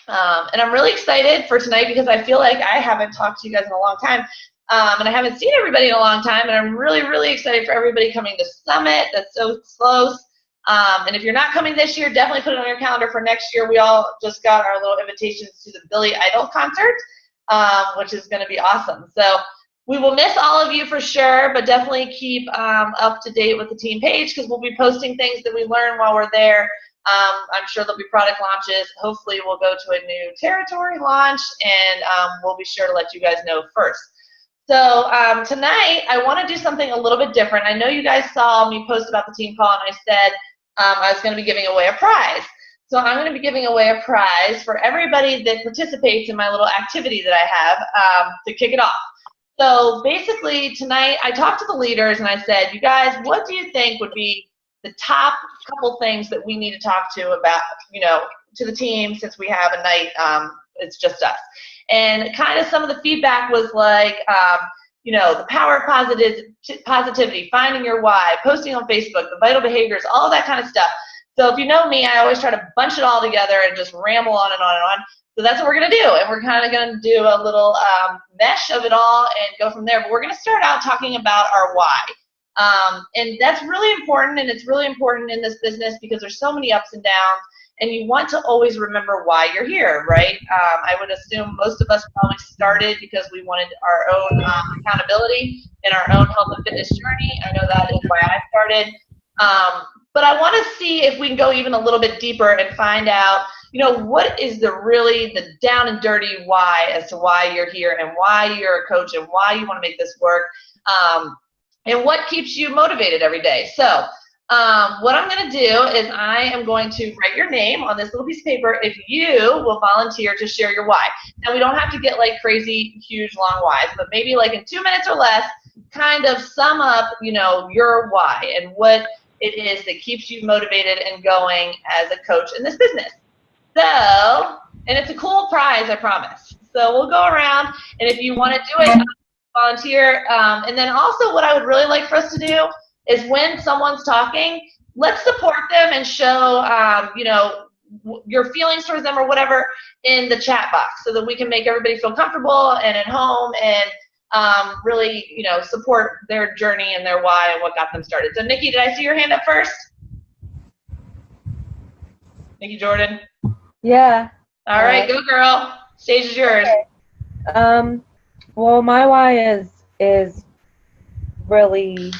And I'm really excited for tonight because I feel like I haven't talked to you guys in a long time. And I haven't seen everybody in a long time. And I'm really, really excited for everybody coming to Summit. That's so close. And if you're not coming this year, definitely put it on your calendar for next year. We all just got our little invitations to the Billy Idol concert, which is going to be awesome. So we will miss all of you for sure, but definitely keep up to date with the team page because we'll be posting things that we learn while we're there. I'm sure there'll be product launches. Hopefully we'll go to a new territory launch, and we'll be sure to let you guys know first. So tonight I want to do something a little bit different. I know you guys saw me post about the team call, and I said I was going to be giving away a prize. So I'm going to be giving away a prize for everybody that participates in my little activity that I have to kick it off. So basically tonight I talked to the leaders and I said, you guys, what do you think would be the top couple things that we need to talk to about, to the team since we have a night, it's just us. And kind of some of the feedback was like, the power of positivity, finding your why, posting on Facebook, the vital behaviors, all that kind of stuff. So if you know me, I always try to bunch it all together and just ramble on and on and on. So that's what we're going to do. And we're kind of going to do a little mesh of it all and go from there. But we're going to start out talking about our why. And that's really important, and it's really important in this business because there's so many ups and downs, and you want to always remember why you're here, right? I would assume most of us probably started because we wanted our own accountability in our own health and fitness journey. I know that is why I started. But I want to see if we can go even a little bit deeper and find out, what is the down and dirty why as to why you're here and why you're a coach and why you want to make this work. And what keeps you motivated every day. So what I'm going to do is I am going to write your name on this little piece of paper if you will volunteer to share your why. Now, we don't have to get like crazy, huge, long whys, but maybe like in 2 minutes or less, kind of sum up, your why and what it is that keeps you motivated and going as a coach in this business. So, and it's a cool prize, I promise. So we'll go around, and if you want to do it, volunteer. And then also what I would really like for us to do is when someone's talking, let's support them and show, your feelings towards them or whatever in the chat box so that we can make everybody feel comfortable and at home and really, support their journey and their why and what got them started. So Nikki, did I see your hand up first? Nikki Jordan? Yeah. All right, go girl. Stage is yours. Okay. Well, my why is really,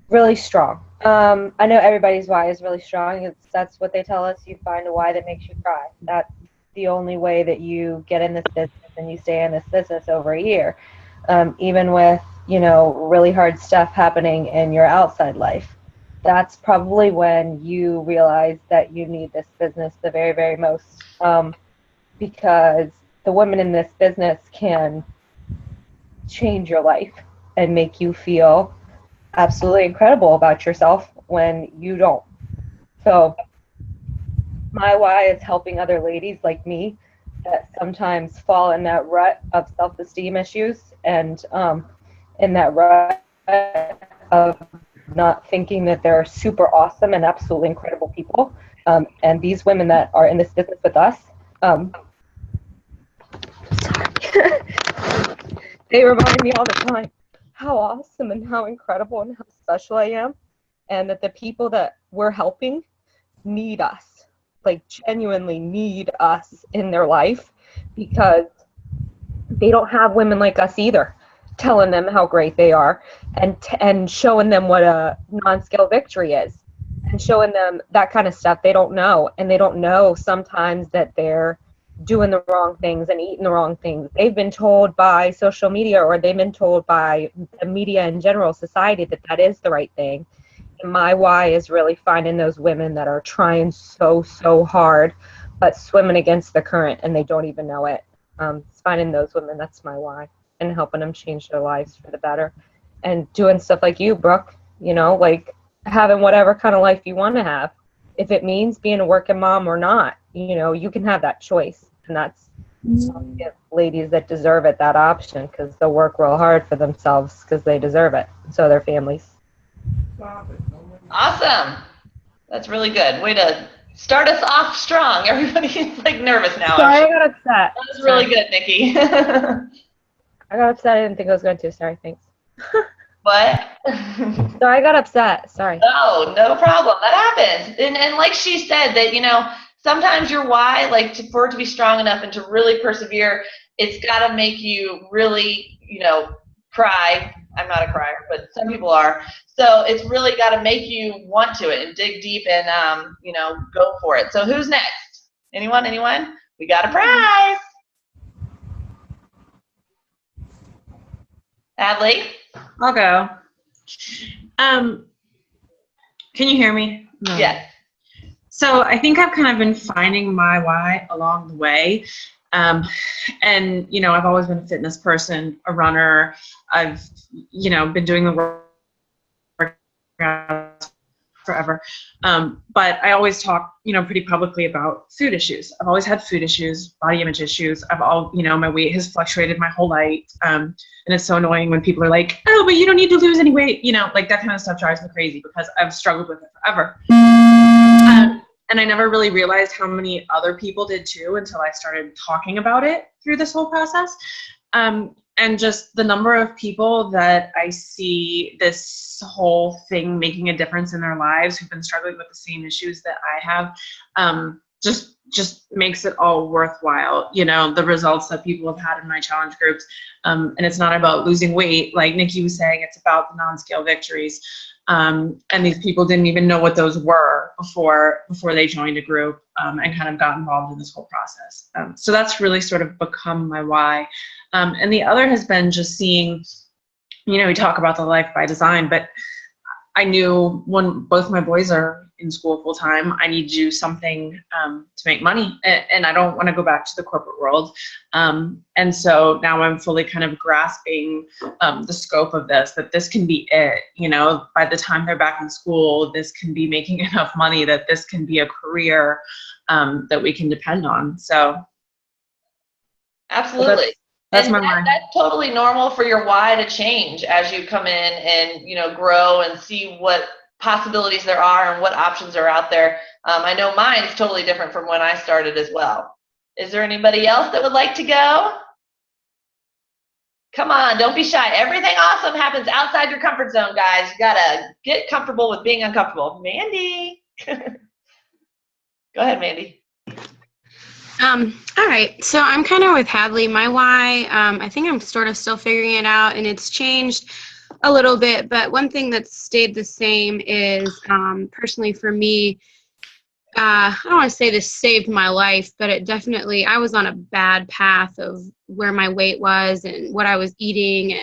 really strong. I know everybody's why is really strong. That's what they tell us. You find a why that makes you cry. That's the only way that you get in this business and you stay in this business over a year. Even with, really hard stuff happening in your outside life. That's probably when you realize that you need this business the very, very most. Because the women in this business can change your life and make you feel absolutely incredible about yourself when you don't. So my why is helping other ladies like me that sometimes fall in that rut of self-esteem issues and in that rut of not thinking that they're super awesome and absolutely incredible people. And these women that are in this business with us, they remind me all the time how awesome and how incredible and how special I am, and that the people that we're helping need us, like genuinely need us in their life, because they don't have women like us either telling them how great they are and showing them what a non-scale victory is and showing them that kind of stuff. They don't know, and they don't know sometimes that they're doing the wrong things and eating the wrong things. They've been told by social media, or they've been told by the media in general, society, that is the right thing. And my why is really finding those women that are trying so hard but swimming against the current and they don't even know it. It's finding those women. That's my why, and helping them change their lives for the better, and doing stuff like you, Brooke, like having whatever kind of life you want to have. If it means being a working mom or not, you can have that choice. And that's ladies that deserve it, that option, because they'll work real hard for themselves because they deserve it. So their families. Awesome. That's really good. Way to Start us off strong. Everybody's like nervous now. Sorry, I got upset. That was really good, Nikki. I got upset. I didn't think I was going to. Sorry, thanks. What? So I got upset. Sorry. Oh, no problem. That happens. And like she said, that, sometimes your why, like for it to be strong enough and to really persevere, it's got to make you really, cry. I'm not a crier, but some people are. So it's really got to make you want to it and dig deep and, go for it. So who's next? Anyone? We got a prize. Adley? I'll go. Can you hear me? No. Yes. So I think I've kind of been finding my why along the way. And, I've always been a fitness person, a runner. I've, been doing the work forever. But I always talk, pretty publicly about food issues. I've always had food issues, body image issues. My weight has fluctuated my whole life. And it's so annoying when people are like, oh, but you don't need to lose any weight. Like that kind of stuff drives me crazy because I've struggled with it forever. And I never really realized how many other people did too until I started talking about it through this whole process. And just the number of people that I see this whole thing making a difference in their lives who've been struggling with the same issues that I have, just makes it all worthwhile. The results that people have had in my challenge groups. And it's not about losing weight. Like Nikki was saying, it's about the non-scale victories. And these people didn't even know what those were before they joined a group and kind of got involved in this whole process. So that's really sort of become my why. And the other has been just seeing, we talk about the life by design, but I knew when both my boys are in school full time, I need to do something to make money, and I don't want to go back to the corporate world. And so now I'm fully kind of grasping the scope of this, that this can be it. By the time they're back in school, this can be making enough money that this can be a career that we can depend on. So absolutely. That's my why. That's totally normal for your why to change as you come in and, grow and see what possibilities there are and what options are out there. I know mine's totally different from when I started as well. Is there anybody else that would like to go? Come on, don't be shy. Everything awesome happens outside your comfort zone, guys. You gotta get comfortable with being uncomfortable. Mandy. Go ahead, Mandy. All right, so I'm kind of with Hadley. My why, I think I'm sort of still figuring it out, and it's changed a little bit, but one thing that's stayed the same is, personally for me, I don't want to say this saved my life, but it definitely, I was on a bad path of where my weight was and what I was eating,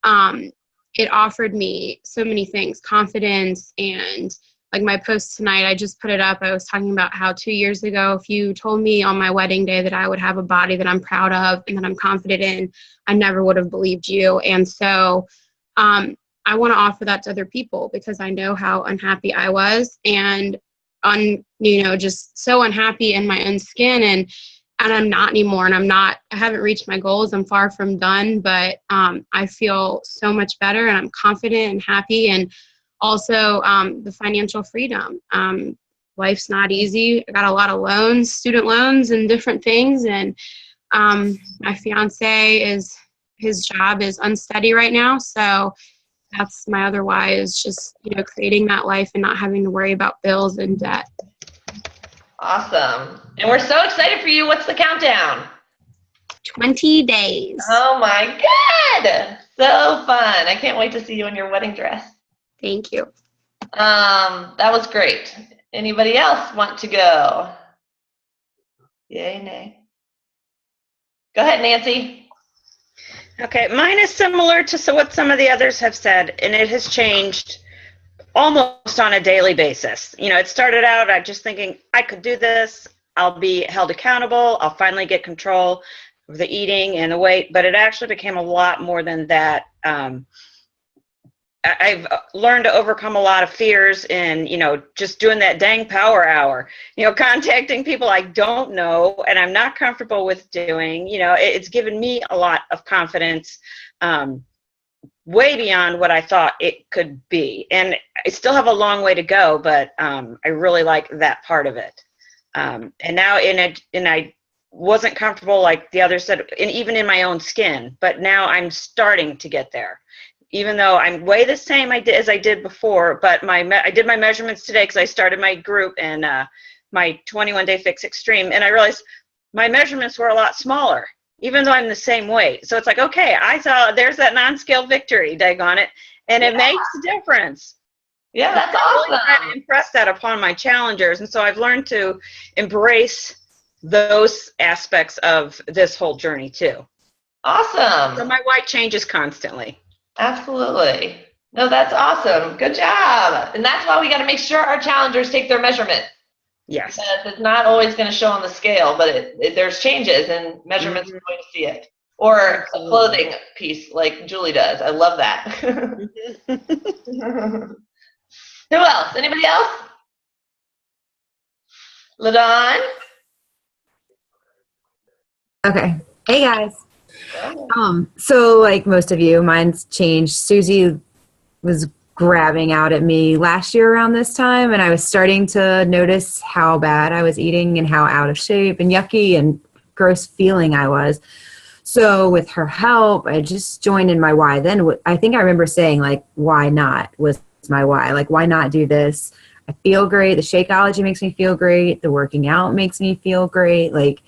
and it offered me so many things, confidence, and like my post tonight, I just put it up. I was talking about how 2 years ago, if you told me on my wedding day that I would have a body that I'm proud of and that I'm confident in, I never would have believed you. And so I want to offer that to other people because I know how unhappy I was and just so unhappy in my own skin, and I'm not anymore, and I haven't reached my goals. I'm far from done, but I feel so much better, and I'm confident and happy, and also the financial freedom. Life's not easy. I got a lot of loans, student loans and different things. And my fiance his job is unsteady right now. So that's my other why, is just, creating that life and not having to worry about bills and debt. Awesome. And we're so excited for you. What's the countdown? 20 days. Oh my God. So fun. I can't wait to see you in your wedding dress. Thank you. That was great. Anybody else want to go? Yay, nay. Go ahead, Nancy. Okay, mine is similar to what some of the others have said, and it has changed almost on a daily basis. It started out, I just thinking, I could do this. I'll be held accountable. I'll finally get control of the eating and the weight, but it actually became a lot more than that. I've learned to overcome a lot of fears in, just doing that dang power hour, contacting people I don't know and I'm not comfortable with doing, it's given me a lot of confidence way beyond what I thought it could be. And I still have a long way to go, but I really like that part of it. And now I wasn't comfortable, like the others said, even in my own skin, but now I'm starting to get there. Even though I'm way the same as I did before, but I did my measurements today because I started my group in my 21-day fix extreme, and I realized my measurements were a lot smaller, even though I'm the same weight. So it's like, okay, there's that non-scale victory, daggone it, and it makes a difference. Yeah, that's I really try awesome. to impress that upon my challengers, and so I've learned to embrace those aspects of this whole journey too. So Awesome. my weight changes constantly. Absolutely. No, that's awesome. Good job. And that's why we got to make sure our challengers take their measurement. Yes. Because it's not always going to show on the scale, but there's changes and measurements are going to see it. Or a clothing piece like Julie does. I love that. Who else? Anybody else? LaDon? Okay. Hey guys. So like most of you, mine's changed. Susie was grabbing out at me last year around this time, and I was starting to notice how bad I was eating and how out of shape and yucky and gross feeling I was. So with her help, I just joined in my why. Then I think I remember saying like, why not was my why. Like, why not do this? I feel great. The Shakeology makes me feel great. The working out makes me feel great. Like,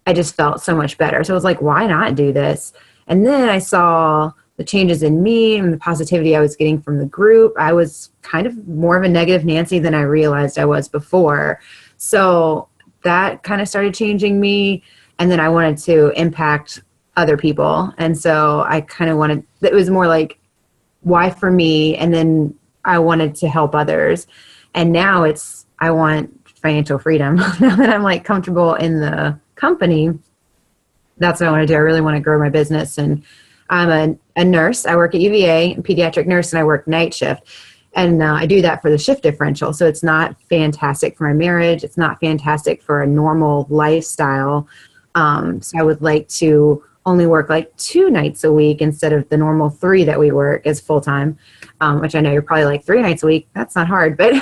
I just felt so much better. So I was like, why not do this? And then I saw the changes in me and the positivity I was getting from the group. I was kind of more of a negative Nancy than I realized I was before. So that kind of started changing me. And then I wanted to impact other people. And so I kind of wanted, it was more like, why for me? And then I wanted to help others. And now I want financial freedom. Now that I'm like comfortable in the company, that's what I want to do. I really want to grow my business. And I'm a nurse. I work at UVA, a pediatric nurse, and I work night shift. And I do that for the shift differential. So it's not fantastic for my marriage. It's not fantastic for a normal lifestyle. So I would like to only work like 2 nights a week instead of the normal 3 that we work as full-time, which I know you're probably like 3 nights a week. That's not hard, but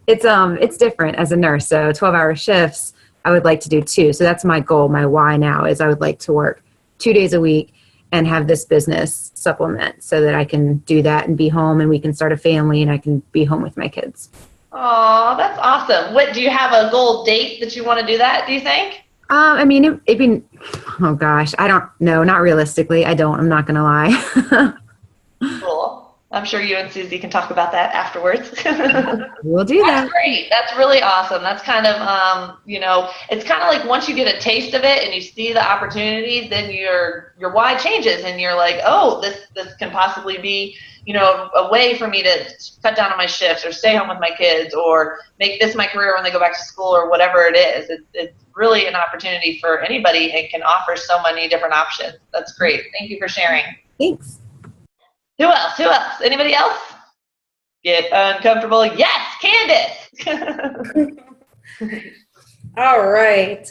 it's different as a nurse. So 12-hour shifts, I would like to do 2. So that's my goal. My why now is I would like to work 2 days a week and have this business supplement so that I can do that and be home and we can start a family and I can be home with my kids. Oh, that's awesome. What, do you have a goal date that you want to do that, do you think? I mean, it'd be, oh gosh, I don't know. Not realistically. I'm not going to lie. Cool. I'm sure you and Susie can talk about that afterwards. We'll do that. That's great. That's really awesome. That's kind of, it's kind of like once you get a taste of it and you see the opportunities, then your why changes and you're like, oh, this can possibly be, a way for me to cut down on my shifts or stay home with my kids or make this my career when they go back to school or whatever it is. It's really an opportunity for anybody. It can offer so many different options. That's great. Thank you for sharing. Thanks. Who else? Anybody else? Get uncomfortable. Yes, Candace. All right.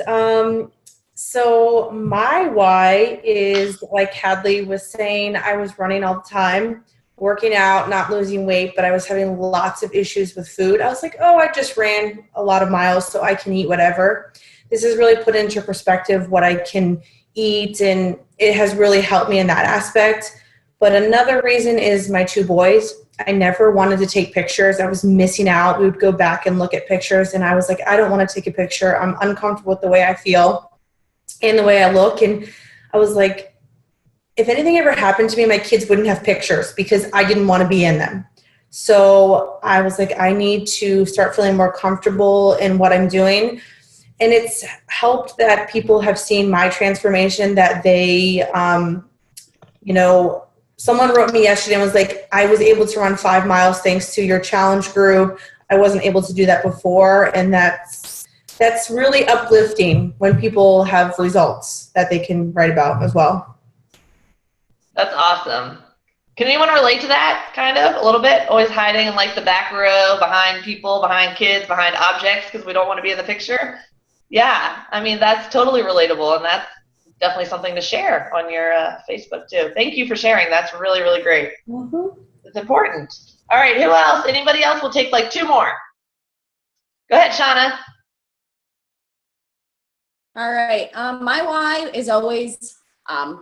So my why is, like Hadley was saying, I was running all the time, working out, not losing weight, but I was having lots of issues with food. I was like, oh, I just ran a lot of miles so I can eat whatever. This has really put into perspective what I can eat, and it has really helped me in that aspect. But another reason is my 2 boys. I never wanted to take pictures. I was missing out. We would go back and look at pictures, and I was like, I don't want to take a picture. I'm uncomfortable with the way I feel and the way I look. And I was like, if anything ever happened to me, my kids wouldn't have pictures because I didn't want to be in them. So I was like, I need to start feeling more comfortable in what I'm doing. And it's helped that people have seen my transformation, that they, someone wrote me yesterday and was like, I was able to run 5 miles thanks to your challenge group. I wasn't able to do that before. And that's really uplifting when people have results that they can write about as well. That's awesome. Can anyone relate to that kind of a little bit? Always hiding in like the back row, behind people, behind kids, behind objects because we don't want to be in the picture? Yeah, I mean, that's totally relatable, and that's definitely something to share on your Facebook too. Thank you for sharing. That's really, really great. It's important. All right, who else? Anybody else? We'll take like 2 more. Go ahead, Shauna. All right. My why is always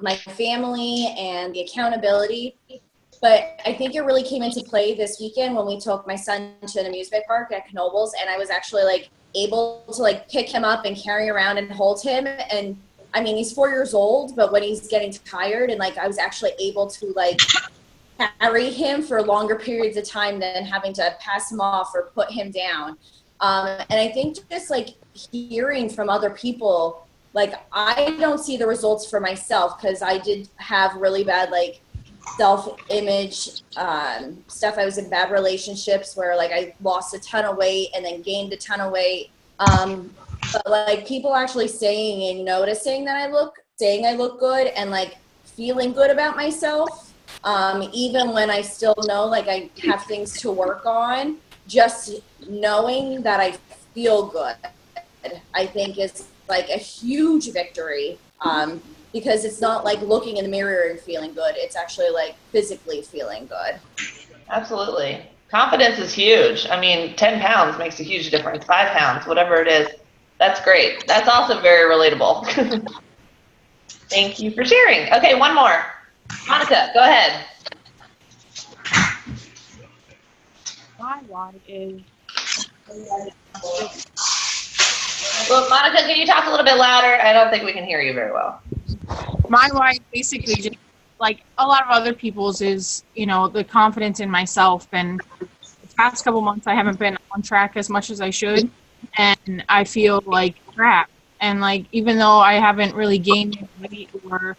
my family and the accountability. But I think it really came into play this weekend when we took my son to an amusement park at Knoebels, and I was actually like able to like pick him up and carry around and hold him. And I mean, he's 4 years old, but when he's getting tired, and like I was actually able to like carry him for longer periods of time than having to pass him off or put him down. And I think just like hearing from other people, like I don't see the results for myself because I did have really bad like self-image stuff. I was in bad relationships where like I lost a ton of weight and then gained a ton of weight. But like people actually saying and noticing that I look good and like feeling good about myself, even when I still know like I have things to work on. Just knowing that I feel good, I think is like a huge victory, because it's not like looking in the mirror and feeling good. It's actually like physically feeling good. Absolutely. Confidence is huge. I mean, 10 pounds makes a huge difference. 5 pounds, whatever it is. That's great. That's also very relatable. Thank you for sharing. Okay, one more. Monica, go ahead. My why is. Well, Monica, can you talk a little bit louder? I don't think we can hear you very well. My why is basically just like a lot of other people's is, you know, the confidence in myself. And the past couple months, I haven't been on track as much as I should. And I feel like crap. And like, even though I haven't really gained weight or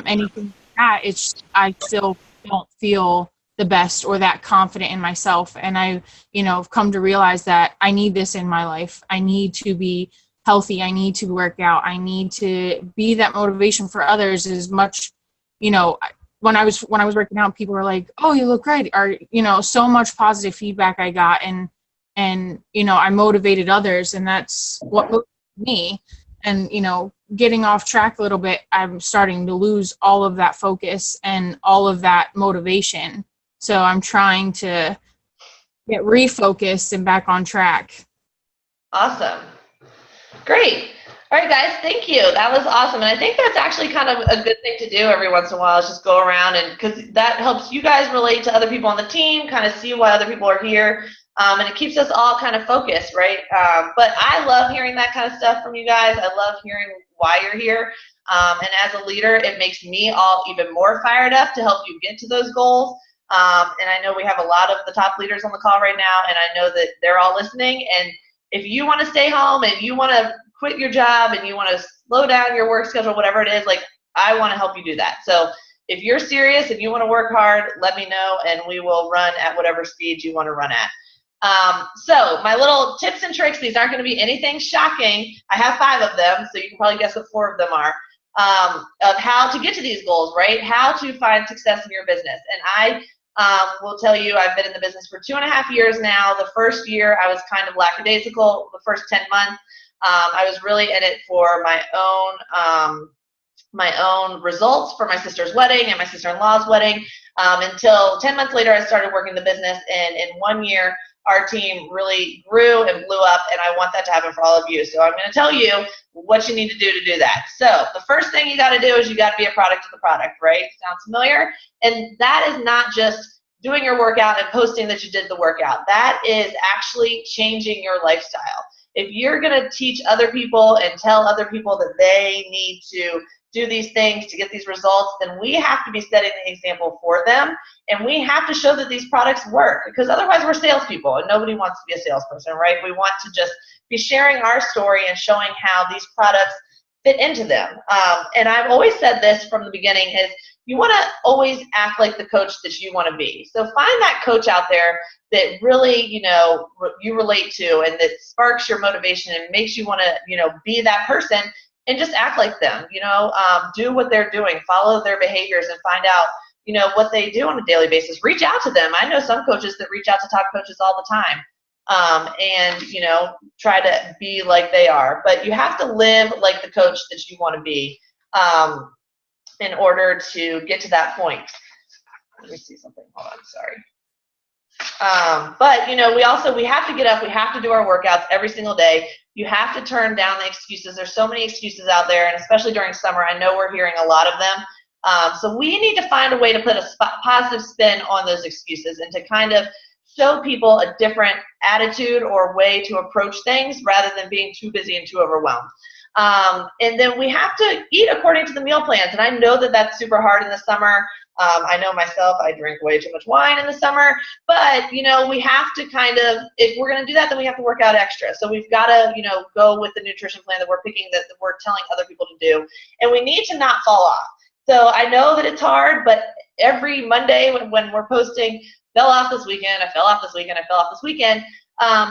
anything like that, I still don't feel the best or that confident in myself. And I, you know, have come to realize that I need this in my life. I need to be healthy. I need to work out. I need to be that motivation for others as much, you know, when I was working out, people were like, oh, you look great. Or, you know, so much positive feedback I got. And, you know, I motivated others, and that's what motivated me. And, you know, getting off track a little bit, I'm starting to lose all of that focus and all of that motivation. So I'm trying to get refocused and back on track. Awesome. Great. All right, guys, thank you. That was awesome. And I think that's actually kind of a good thing to do every once in a while is just go around, and because that helps you guys relate to other people on the team, kind of see why other people are here. And it keeps us all kind of focused, right? But I love hearing that kind of stuff from you guys. I love hearing why you're here. And as a leader, it makes me all even more fired up to help you get to those goals. And I know we have a lot of the top leaders on the call right now, and I know that they're all listening. And if you want to stay home and you want to quit your job and you want to slow down your work schedule, whatever it is, like I want to help you do that. So if you're serious and you want to work hard, let me know, and we will run at whatever speed you want to run at. So my little tips and tricks, these aren't going to be anything shocking. I have 5 of them, so you can probably guess what 4 of them are, of how to get to these goals, right? How to find success in your business. And I will tell you, I've been in the business for 2.5 years now. The first year I was kind of lackadaisical. The first 10 months, I was really in it for my own results for my sister's wedding and my sister-in-law's wedding, until 10 months later I started working the business, and in 1 year our team really grew and blew up, and I want that to happen for all of you. So I'm going to tell you what you need to do that. So the first thing you got to do is you got to be a product of the product, right? Sounds familiar? And that is not just doing your workout and posting that you did the workout. That is actually changing your lifestyle. If you're going to teach other people and tell other people that they need to do these things to get these results, then we have to be setting the example for them, and we have to show that these products work, because otherwise we're salespeople, and nobody wants to be a salesperson, right? We want to just be sharing our story and showing how these products fit into them. And I've always said this from the beginning is you want to always act like the coach that you want to be. So find that coach out there that really, you know, you relate to and that sparks your motivation and makes you want to, you know, be that person, and just act like them, you know, do what they're doing, follow their behaviors, and find out, you know, what they do on a daily basis. Reach out to them. I know some coaches that reach out to top coaches all the time, and, you know, try to be like they are. But you have to live like the coach that you want to be. in order to get to that point. Let me see something. Hold on, sorry. But, we have to get up. We have to do our workouts every single day. You have to turn down the excuses. There's so many excuses out there, and especially during summer, I know we're hearing a lot of them. So we need to find a way to put a positive spin on those excuses and to kind of show people a different attitude or way to approach things rather than being too busy and too overwhelmed. And then we have to eat according to the meal plans. And I know that that's super hard in the summer. I know myself, I drink way too much wine in the summer, but, we have to kind of, if we're going to do that, then we have to work out extra. So we've got to, go with the nutrition plan that we're picking, that we're telling other people to do. And we need to not fall off. So I know that it's hard, but every Monday when we're posting, fell off this weekend, I fell off this weekend, I fell off this weekend,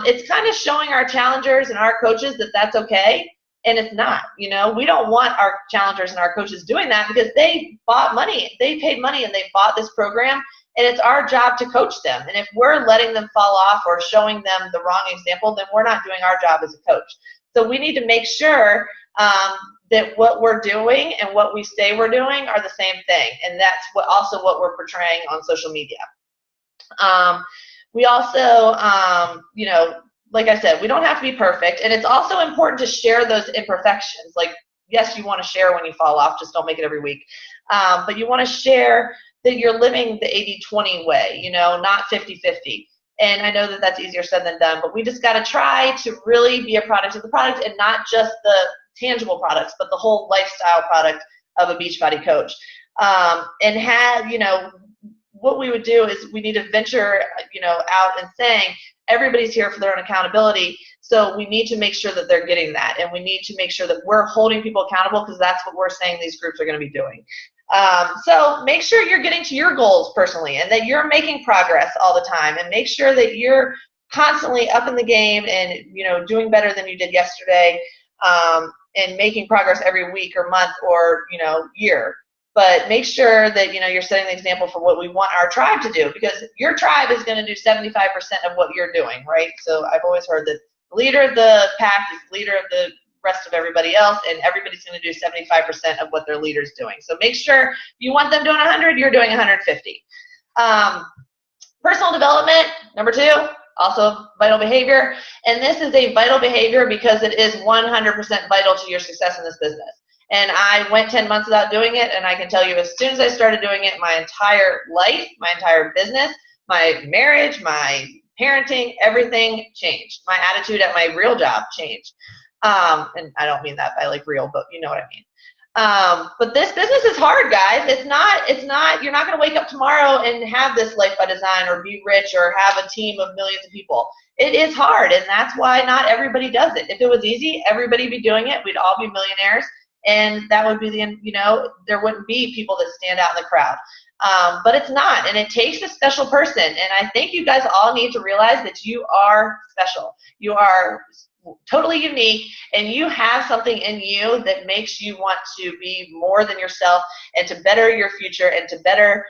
it's kind of showing our challengers and our coaches that that's okay. And it's not, we don't want our challengers and our coaches doing that because they bought money, they paid money and they bought this program, and it's our job to coach them. And if we're letting them fall off or showing them the wrong example, then we're not doing our job as a coach. So we need to make sure that what we're doing and what we say we're doing are the same thing. And that's also what we're portraying on social media. We also, like I said, we don't have to be perfect. And it's also important to share those imperfections. Like, yes, you want to share when you fall off, just don't make it every week. But you want to share that you're living the 80-20 way, not 50-50. And I know that that's easier said than done, but we just got to try to really be a product of the product and not just the tangible products, but the whole lifestyle product of a Beachbody coach. And have, what we would do is we need to venture, out and saying, everybody's here for their own accountability, so we need to make sure that they're getting that, and we need to make sure that we're holding people accountable because that's what we're saying these groups are going to be doing. So make sure you're getting to your goals personally and that you're making progress all the time, and make sure that you're constantly up in the game and, doing better than you did yesterday, and making progress every week or month or, year. But make sure that, you're setting the example for what we want our tribe to do, because your tribe is going to do 75% of what you're doing, right? So I've always heard that the leader of the pack is the leader of the rest of everybody else, and everybody's going to do 75% of what their leader's doing. So make sure you want them doing 100, you're doing 150. Personal development, number 2, also vital behavior. And this is a vital behavior because it is 100% vital to your success in this business. And I went 10 months without doing it, and I can tell you as soon as I started doing it, my entire life, my entire business, my marriage, my parenting, everything changed. My attitude at my real job changed. And I don't mean that by like real, but you know what I mean. But this business is hard, guys. It's not, you're not going to wake up tomorrow and have this life by design or be rich or have a team of millions of people. It is hard, and that's why not everybody does it. If it was easy, everybody would be doing it. We'd all be millionaires. And that would be there wouldn't be people that stand out in the crowd. But it's not, and it takes a special person. And I think you guys all need to realize that you are special. You are totally unique, and you have something in you that makes you want to be more than yourself and to better your future and to better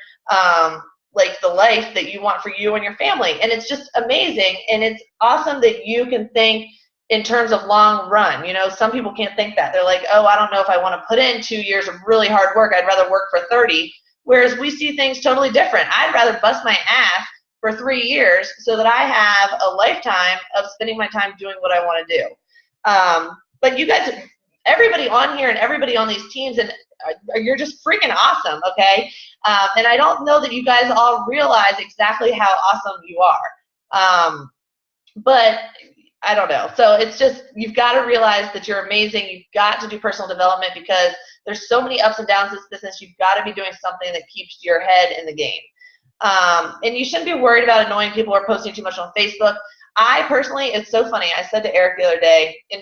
like the life that you want for you and your family. And it's just amazing, and it's awesome that you can think in terms of long run. Some people can't think that. They're like, oh, I don't know if I want to put in 2 years of really hard work. I'd rather work for 30. Whereas we see things totally different. I'd rather bust my ass for 3 years so that I have a lifetime of spending my time doing what I want to do. But you guys, everybody on here and everybody on these teams, and you're just freaking awesome, okay? And I don't know that you guys all realize exactly how awesome you are. But I don't know. So it's just, you've got to realize that you're amazing. You've got to do personal development because there's so many ups and downs in this business. You've got to be doing something that keeps your head in the game. And you shouldn't be worried about annoying people or posting too much on Facebook. I personally, it's so funny. I said to Eric the other day, and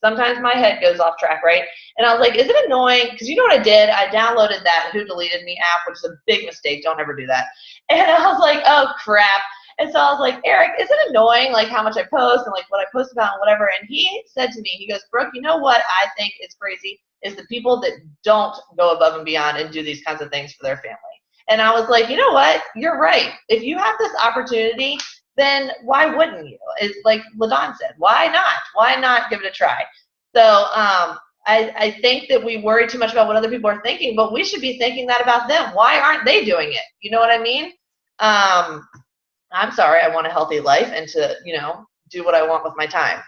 sometimes my head goes off track, right? And I was like, is it annoying? Because you know what I did? I downloaded that Who Deleted Me app, which is a big mistake. Don't ever do that. And I was like, oh, crap. And so I was like, Eric, is it annoying, like, how much I post and, like, what I post about and whatever? And he said to me, he goes, Brooke, you know what I think is crazy is the people that don't go above and beyond and do these kinds of things for their family. And I was like, you know what? You're right. If you have this opportunity, then why wouldn't you? It's like LaDawn said, why not? Why not give it a try? So I I think that we worry too much about what other people are thinking, but we should be thinking that about them. Why aren't they doing it? You know what I mean? I'm sorry, I want a healthy life and to, do what I want with my time.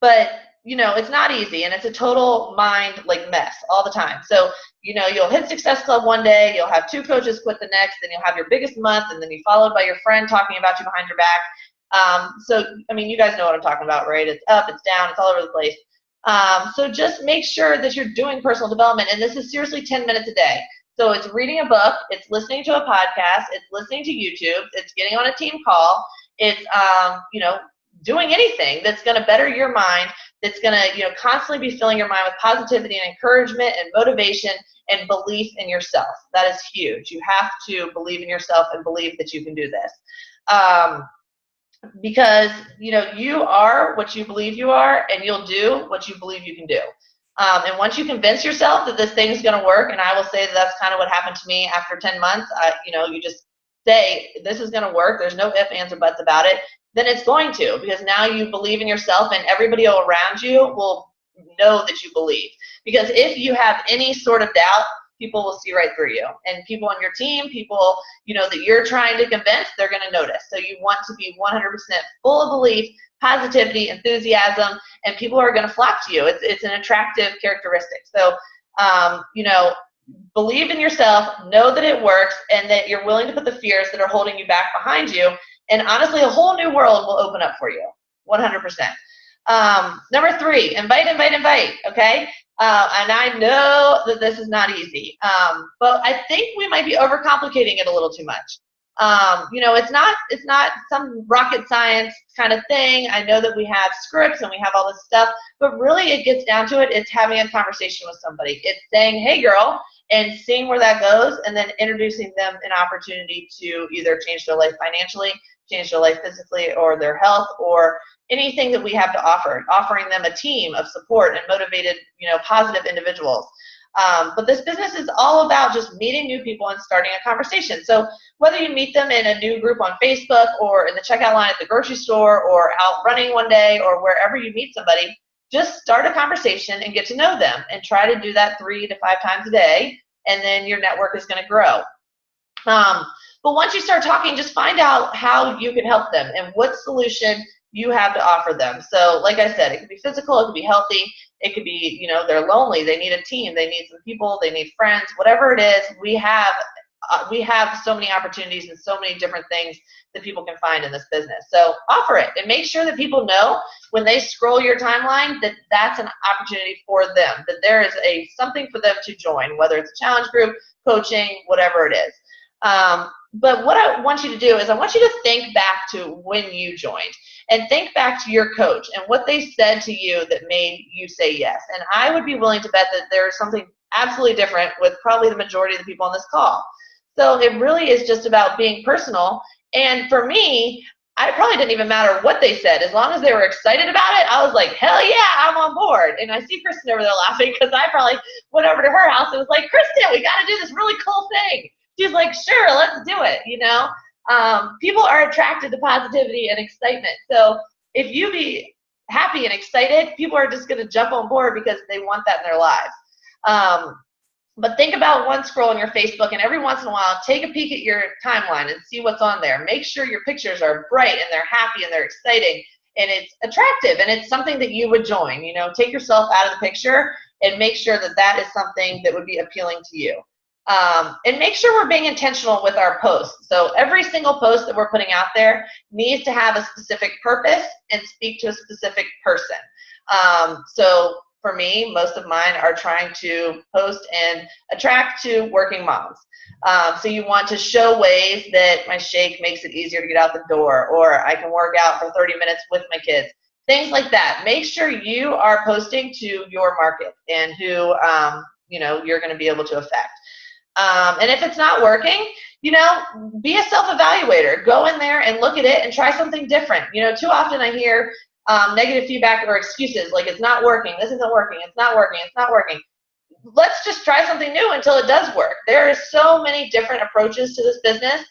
But, it's not easy, and it's a total mind mess all the time. So, you'll hit Success Club one day, you'll have 2 coaches quit the next, then you'll have your biggest month, and then you followed by your friend talking about you behind your back. So, you guys know what I'm talking about, right? It's up, it's down, it's all over the place. So just make sure that you're doing personal development, and this is seriously 10 minutes a day. So it's reading a book, it's listening to a podcast, it's listening to YouTube, it's getting on a team call, it's doing anything that's going to better your mind, that's going to constantly be filling your mind with positivity and encouragement and motivation and belief in yourself. That is huge. You have to believe in yourself and believe that you can do this. Because you are what you believe you are, and you'll do what you believe you can do. And once you convince yourself that this thing's going to work, and I will say that that's kind of what happened to me after 10 months, you just say, this is going to work, there's no ifs, ands, or buts about it, then it's going to, because now you believe in yourself, and everybody around you will know that you believe. Because if you have any sort of doubt, people will see right through you. And people on your team, people that you're trying to convince, they're going to notice. So you want to be 100% full of belief, positivity, enthusiasm, and people are going to flock to you. It's an attractive characteristic. So, believe in yourself, know that it works, and that you're willing to put the fears that are holding you back behind you. And honestly, a whole new world will open up for you, 100%. Number 3, invite, okay? And I know that this is not easy, but I think we might be overcomplicating it a little too much. It's not some rocket science kind of thing. I know that we have scripts and we have all this stuff, but really it gets down to it. It's having a conversation with somebody. It's saying, hey girl, and seeing where that goes, and then introducing them an opportunity to either change their life financially, change their life physically, or their health, or anything that we have to offer, offering them a team of support and motivated, positive individuals. But this business is all about just meeting new people and starting a conversation. So whether you meet them in a new group on Facebook, or in the checkout line at the grocery store, or out running one day, or wherever you meet somebody, just start a conversation and get to know them, and try to do that 3 to 5 times a day, and then your network is going to grow. But once you start talking, just find out how you can help them and what solution you have to offer them. So like I said, it could be physical, it could be healthy, it could be, they're lonely, they need a team, they need some people, they need friends, whatever it is, we have so many opportunities and so many different things that people can find in this business. So offer it, and make sure that people know when they scroll your timeline that that's an opportunity for them, that there is something for them to join, whether it's a challenge group, coaching, whatever it is. But what I want you to do is I want you to think back to when you joined, and think back to your coach and what they said to you that made you say yes. And I would be willing to bet that there's something absolutely different with probably the majority of the people on this call. So it really is just about being personal. And for me, I probably didn't even matter what they said. As long as they were excited about it, I was like, hell yeah, I'm on board. And I see Kristen over there laughing, because I probably went over to her house and was like, Kristen, we got to do this really cool thing. She's like, sure, let's do it, People are attracted to positivity and excitement. So if you be happy and excited, people are just going to jump on board because they want that in their lives. But think about one scroll on your Facebook, and every once in a while, take a peek at your timeline and see what's on there. Make sure your pictures are bright and they're happy and they're exciting and it's attractive and it's something that you would join. Take yourself out of the picture and make sure that that is something that would be appealing to you. And make sure we're being intentional with our posts. So every single post that we're putting out there needs to have a specific purpose and speak to a specific person. So for me, most of mine are trying to post and attract to working moms. So you want to show ways that my shake makes it easier to get out the door, or I can work out for 30 minutes with my kids. Things like that. Make sure you are posting to your market and who you're going to be able to affect. And if it's not working, be a self-evaluator. Go in there and look at it and try something different. Too often I hear negative feedback or excuses like, it's not working, this isn't working, it's not working, it's not working. Let's just try something new until it does work. There are so many different approaches to this business.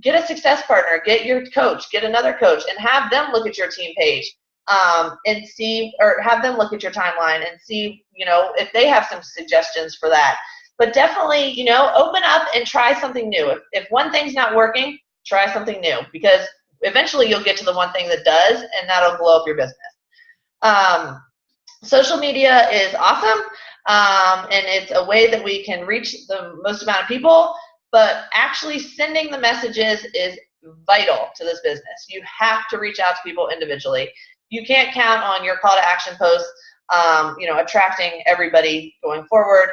Get a success partner, get your coach, get another coach, and have them look at your team page. and see, or have them look at your timeline and see, if they have some suggestions for that. But definitely, open up and try something new. If one thing's not working, try something new, because eventually you'll get to the one thing that does, and that'll blow up your business. Social media is awesome, and it's a way that we can reach the most amount of people, but actually sending the messages is vital to this business. You have to reach out to people individually. You can't count on your call to action posts, attracting everybody going forward.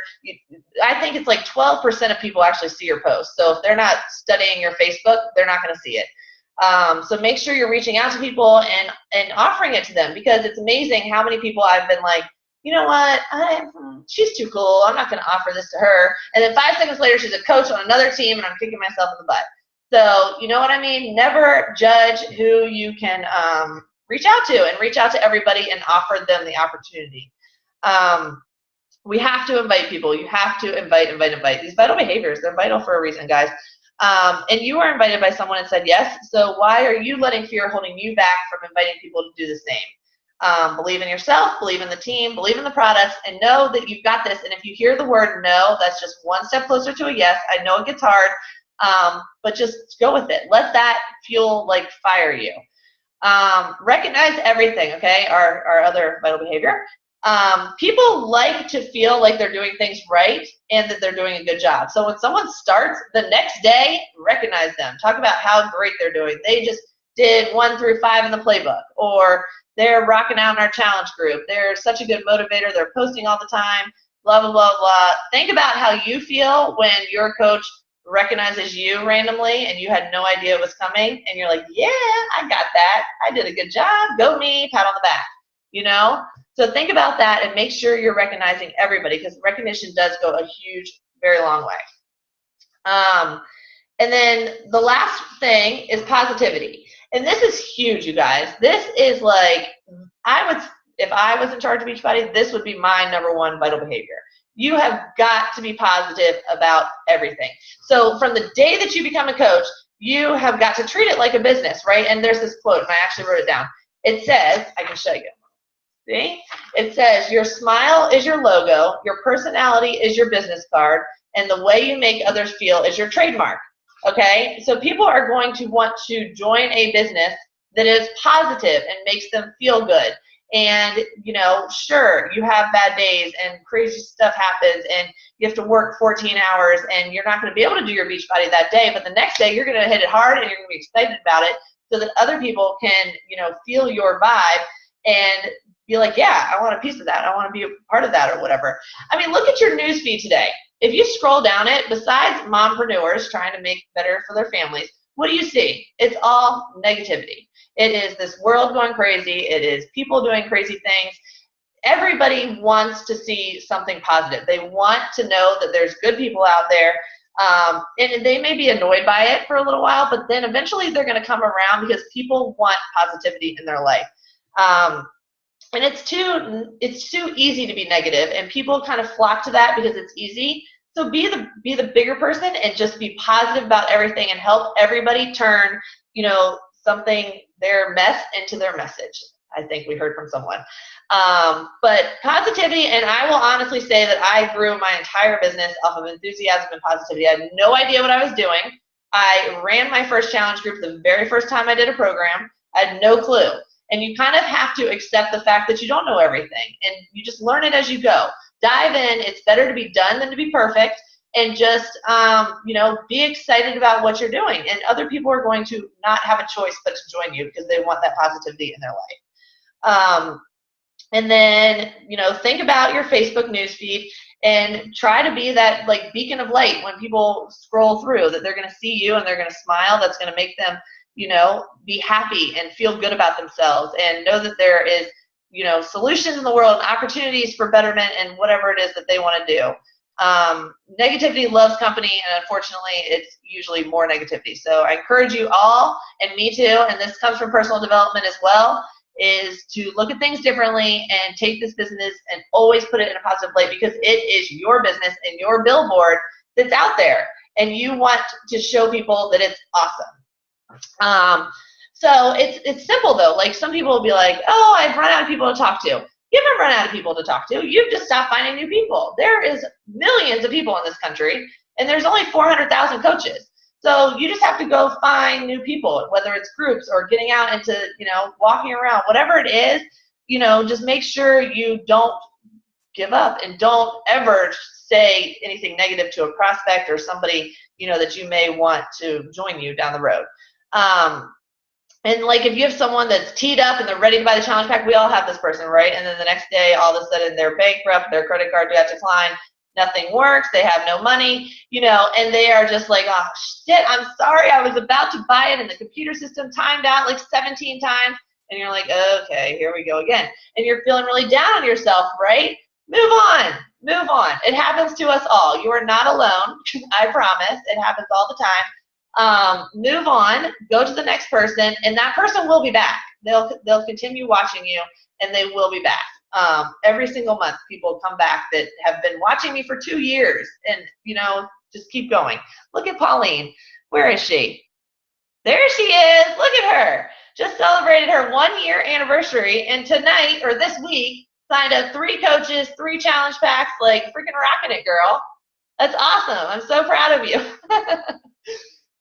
I think it's like 12% of people actually see your posts. So if they're not studying your Facebook, they're not going to see it. So make sure you're reaching out to people and offering it to them, because it's amazing how many people I've been like, you know what, she's too cool, I'm not going to offer this to her. And then 5 seconds later, she's a coach on another team, and I'm kicking myself in the butt. So you know what I mean? Never judge who you can reach out to, and reach out to everybody and offer them the opportunity. We have to invite people. You have to invite. These vital behaviors, they're vital for a reason, guys. And you were invited by someone and said yes, so why are you letting fear holding you back from inviting people to do the same? Believe in yourself, believe in the team, believe in the products, and know that you've got this. And if you hear the word no, that's just one step closer to a yes. I know it gets hard, but just go with it. Let that fuel fire you. Recognize everything, okay? Our other vital behavior. People like to feel like they're doing things right and that they're doing a good job. So when someone starts, the next day, recognize them. Talk about how great they're doing. They just did 1 through 5 in the playbook, or they're rocking out in our challenge group. They're such a good motivator. They're posting all the time, blah, blah, blah, blah. Think about how you feel when your coach recognizes you randomly and you had no idea it was coming, and you're like, yeah, I got that. I did a good job. Go me, pat on the back, So think about that and make sure you're recognizing everybody, because recognition does go a huge, very long way. And then the last thing is positivity. And this is huge, you guys. This is if I was in charge of Beachbody, this would be my #1 vital behavior. You have got to be positive about everything. So from the day that you become a coach, you have got to treat it like a business, right? And there's this quote, and I actually wrote it down. It says, I can show you. See? It says, your smile is your logo, your personality is your business card, and the way you make others feel is your trademark. Okay? So people are going to want to join a business that is positive and makes them feel good. And, sure, you have bad days and crazy stuff happens and you have to work 14 hours and you're not going to be able to do your Beachbody that day, but the next day you're going to hit it hard and you're going to be excited about it, so that other people can, feel your vibe and be like, yeah, I want a piece of that. I want to be a part of that, or whatever. I mean, look at your news feed today. If you scroll down it, besides mompreneurs trying to make better for their families, what do you see? It's all negativity. It is this world going crazy. It is people doing crazy things. Everybody wants to see something positive. They want to know that there's good people out there. And they may be annoyed by it for a little while, but then eventually they're going to come around, because people want positivity in their life. And it's too easy to be negative, and people kind of flock to that because it's easy. So be the bigger person and just be positive about everything and help everybody turn, their mess into their message. I think we heard from someone. But positivity, and I will honestly say that I grew my entire business off of enthusiasm and positivity. I had no idea what I was doing. I ran my first challenge group the very first time I did a program. I had no clue. And you kind of have to accept the fact that you don't know everything, and you just learn it as you go. Dive in. It's better to be done than to be perfect, and just, be excited about what you're doing. And other people are going to not have a choice but to join you, because they want that positivity in their life. And then, think about your Facebook newsfeed and try to be that beacon of light when people scroll through, that they're going to see you and they're going to smile. That's going to make them be happy and feel good about themselves, and know that there is, solutions in the world and opportunities for betterment and whatever it is that they want to do. Negativity loves company, and unfortunately it's usually more negativity. So I encourage you all, and me too, and this comes from personal development as well, is to look at things differently and take this business and always put it in a positive light, because it is your business and your billboard that's out there, and you want to show people that it's awesome. So it's simple though. Like some people will be like, oh, I've run out of people to talk to. You haven't run out of people to talk to. You've just stopped finding new people. There is millions of people in this country, and there's only 400,000 coaches. So you just have to go find new people, whether it's groups or getting out into, walking around, whatever it is, just make sure you don't give up and don't ever say anything negative to a prospect or somebody, that you may want to join you down the road. And like if you have someone that's teed up and they're ready to buy the challenge pack, we all have this person, right? And then the next day, all of a sudden they're bankrupt, their credit card got declined, nothing works, they have no money, and they are just like, oh shit, I'm sorry, I was about to buy it and the computer system timed out like 17 times. And you're like, okay, here we go again. And you're feeling really down on yourself, right? Move on. It happens to us all. You are not alone. I promise. It happens all the time. Move on, go to the next person, and that person will be back. They'll continue watching you, and they will be back. Every single month, people come back that have been watching me for 2 years, and just keep going. Look at Pauline. Where is she? There she is. Look at her. Just celebrated her 1 year anniversary, and tonight or this week signed up 3 coaches, 3 challenge packs. Like freaking rocking it, girl. That's awesome. I'm so proud of you.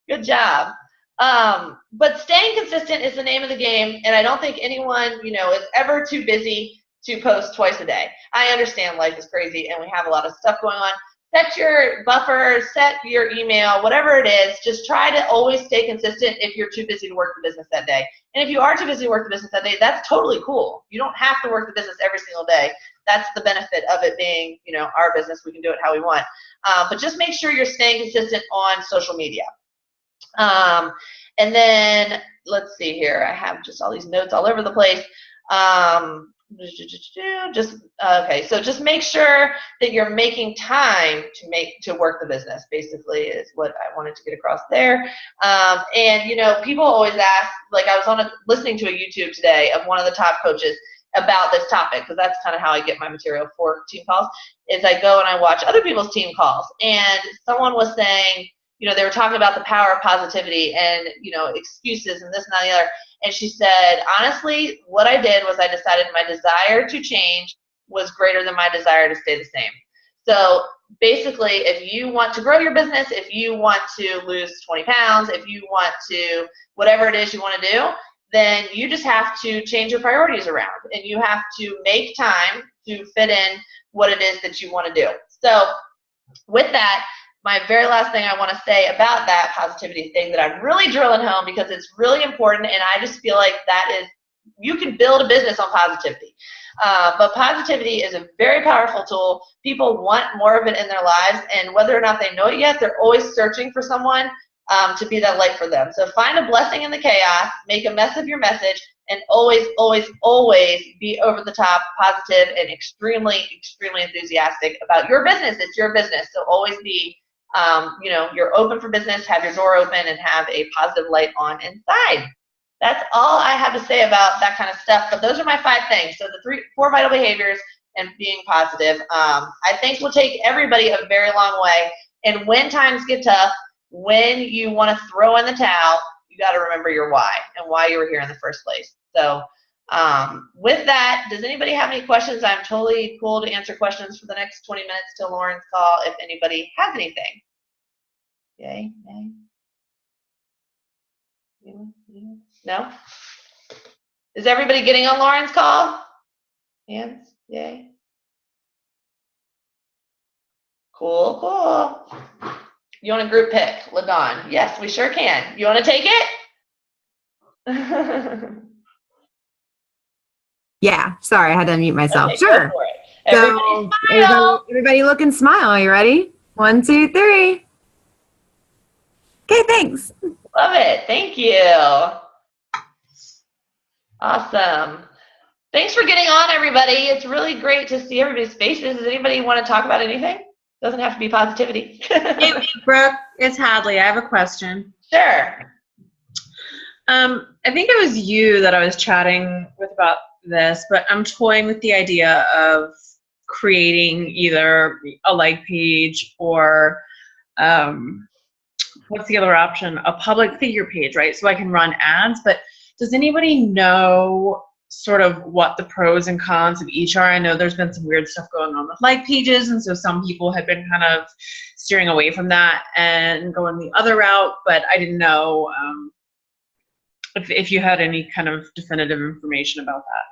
Good job. But staying consistent is the name of the game, and I don't think anyone, is ever too busy to post twice a day. I understand life is crazy, and we have a lot of stuff going on. Set your buffer, set your email, whatever it is. Just try to always stay consistent if you're too busy to work the business that day. And if you are too busy to work the business that day, that's totally cool. You don't have to work the business every single day. That's the benefit of it being, our business. We can do it how we want. But just make sure you're staying consistent on social media. And then let's see here. I have just all these notes all over the place. Okay. So just make sure that you're making time to work the business, basically, is what I wanted to get across there. And people always ask, like I was listening to a YouTube today of one of the top coaches about this topic, because that's kind of how I get my material for team calls, is I go and I watch other people's team calls. And someone was saying, they were talking about the power of positivity and, excuses and this and that and the other. And she said, honestly, what I did was I decided my desire to change was greater than my desire to stay the same. So basically, if you want to grow your business, if you want to lose 20 pounds, if you want to, whatever it is you want to do, then you just have to change your priorities around. And you have to make time to fit in what it is that you want to do. So with that, my very last thing I want to say about that positivity thing that I'm really drilling home, because it's really important, and I just feel like you can build a business on positivity. But positivity is a very powerful tool. People want more of it in their lives, and whether or not they know it yet, they're always searching for someone to be that light for them. So find a blessing in the chaos, make a mess of your message, and always, always, always be over the top, positive, and extremely, extremely enthusiastic about your business. It's your business, so always be you're open for business, have your door open, and have a positive light on inside. That's all I have to say about that kind of stuff. But those are my 5 things. So the 4 vital behaviors and being positive, I think will take everybody a very long way. And when times get tough, when you want to throw in the towel, you got to remember your why and why you were here in the first place. So with that, does anybody have any questions? I'm totally cool to answer questions for the next 20 minutes till Lauren's call if anybody has anything. Yay? Nay? No? Is everybody getting on Lauren's call? Hands? Yay? Cool, cool. You want a group pick, LaDawn? Yes, we sure can. You want to take it? Yeah, sorry, I had to unmute myself. Okay, sure. Everybody smile. Everybody look and smile. You ready? 1, 2, 3. Okay, thanks. Love it. Thank you. Awesome. Thanks for getting on, everybody. It's really great to see everybody's faces. Does anybody want to talk about anything? Doesn't have to be positivity. Hey, Brooke, it's Hadley. I have a question. Sure. I think it was you that I was chatting with about this, but I'm toying with the idea of creating either a like page or what's the other option? A public figure page, right? So I can run ads. But Does anybody know sort of what the pros and cons of each are? I know there's been some weird stuff going on with like pages, and so some people have been kind of steering away from that and going the other route, but I didn't know if you had any kind of definitive information about that.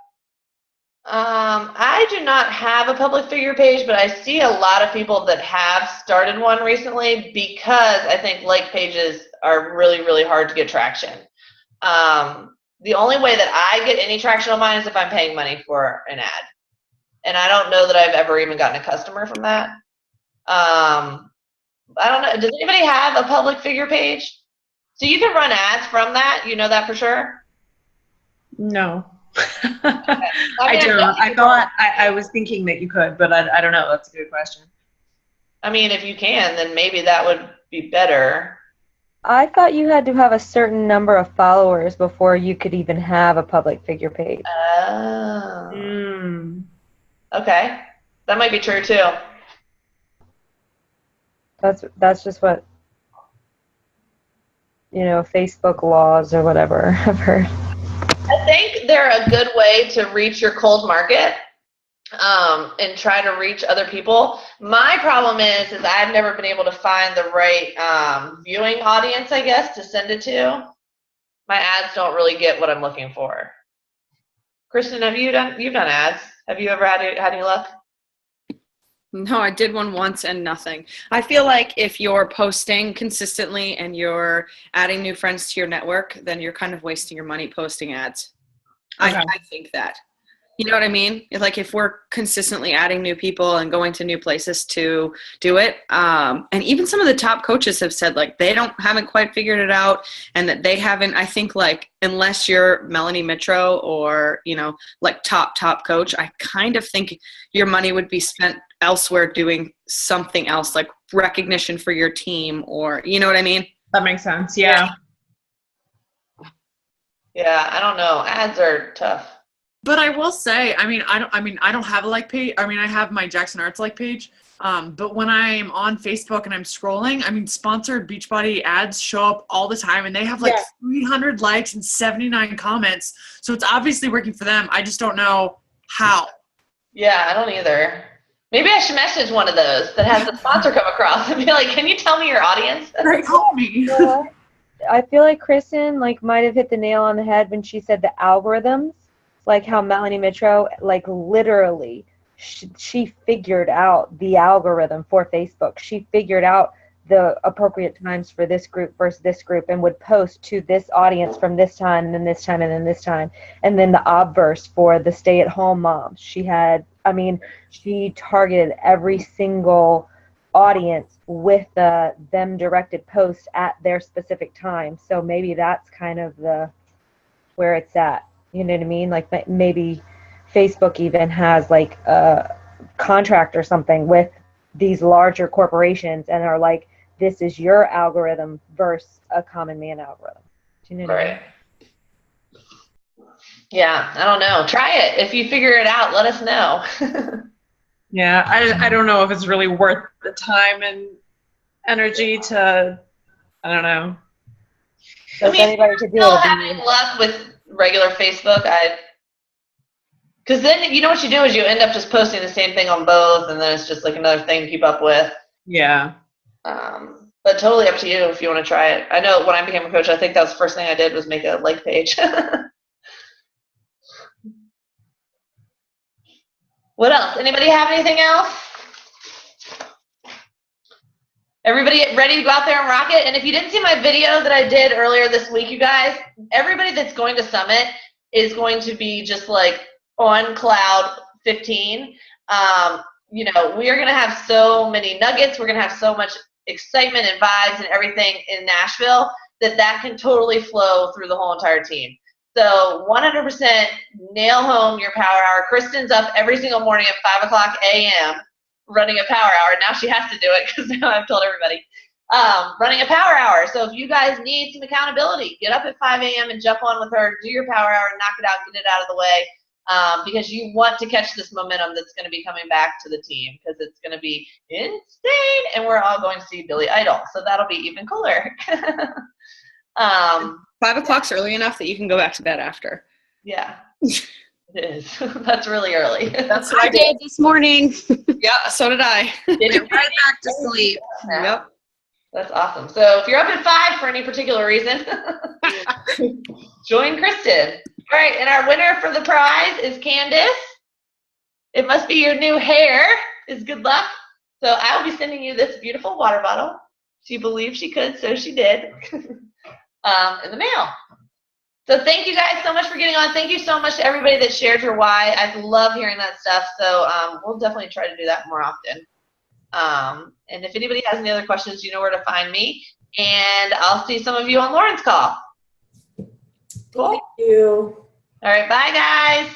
I do not have a public figure page, but I see a lot of people that have started one recently because I think like pages are really, really hard to get traction. The only way that I get any traction on mine is if I'm paying money for an ad. And I don't know that I've ever even gotten a customer from that. I don't know. Does anybody have a public figure page? So you can run ads from that. You know that for sure? No. Okay. I don't. I thought I was thinking that you could, but I don't know. That's a good question. I mean, if you can, then maybe that would be better. I thought you had to have a certain number of followers before you could even have a public figure page. Oh. Okay. That might be true too. That's just what, Facebook laws or whatever I've heard. I think they're a good way to reach your cold market and try to reach other people. My problem is I've never been able to find the right viewing audience, I guess, to send it to. My ads don't really get what I'm looking for. Kristen, you've done ads. Have you ever had any luck? No, I did one once and nothing. I feel like if you're posting consistently and you're adding new friends to your network, then you're kind of wasting your money posting ads. Okay. I think that. You know what I mean? Like if we're consistently adding new people and going to new places to do it, and even some of the top coaches have said like they haven't quite figured it out, and that they haven't. I think like unless you're Melanie Mitro or like top coach, I kind of think your money would be spent elsewhere doing something else, like recognition for your team, or you know what I mean? That makes sense. Yeah. Yeah, I don't know. Ads are tough. But I will say, I don't have a like page. I mean, I have my Jackson Arts like page. But when I'm on Facebook and I'm scrolling, sponsored Beachbody ads show up all the time, and they have 300 likes and 79 comments. So it's obviously working for them. I just don't know how. Yeah, I don't either. Maybe I should message one of those that has the sponsor come across and be like, "Can you tell me your audience?" Right, call me. I feel like Kristen might have hit the nail on the head when she said the algorithms. Like how Melanie Mitro, literally, she figured out the algorithm for Facebook. She figured out the appropriate times for this group versus this group and would post to this audience from this time and then this time and then this time. And then the obverse for the stay-at-home moms. She targeted every single audience with them directed posts at their specific time. So maybe that's kind of where it's at. You know what I mean? Like maybe Facebook even has like a contract or something with these larger corporations and are like, this is your algorithm versus a common man algorithm. Do you know what I mean? Yeah, I don't know. Try it. If you figure it out, let us know. Yeah, I don't know if it's really worth the time and energy to, I don't know. So if anybody could do still having luck with regular Facebook, because then you know what you do is you end up just posting the same thing on both, and then it's just like another thing to keep up with. Yeah. But totally up to you if you want to try it. I know when I became a coach, I think that was the first thing I did was make a like page. What else? Anybody have anything else? Everybody ready to go out there and rock it? And if you didn't see my video that I did earlier this week, you guys, everybody that's going to Summit is going to be just like on cloud 15. We are going to have so many nuggets. We're going to have so much excitement and vibes and everything in Nashville that can totally flow through the whole entire team. So 100% nail home your power hour. Kristen's up every single morning at 5 o'clock a.m. running a power hour. Now she has to do it because now I've told everybody. Running a power hour. So if you guys need some accountability, get up at 5 a.m. and jump on with her, do your power hour, knock it out, get it out of the way, because you want to catch this momentum that's going to be coming back to the team because it's going to be insane, and we're all going to see Billy Idol. So that'll be even cooler. Um, 5 o'clock's early enough that you can go back to bed after. yeah, it is. That's really early. That's what I did this morning. Yeah, so did I. Did you? Right back to sleep. Yep. That's awesome. So if you're up at 5 for any particular reason, join Kristen. All right, and our winner for the prize is Candace. It must be your new hair is good luck. So I will be sending you this beautiful water bottle. She believed she could, so she did. In the mail. So thank you guys so much for getting on. Thank you so much to everybody that shared your why. I love hearing that stuff. So we'll definitely try to do that more often. And if anybody has any other questions, you know where to find me. And I'll see some of you on Lauren's call. Cool. Thank you. All right. Bye, guys.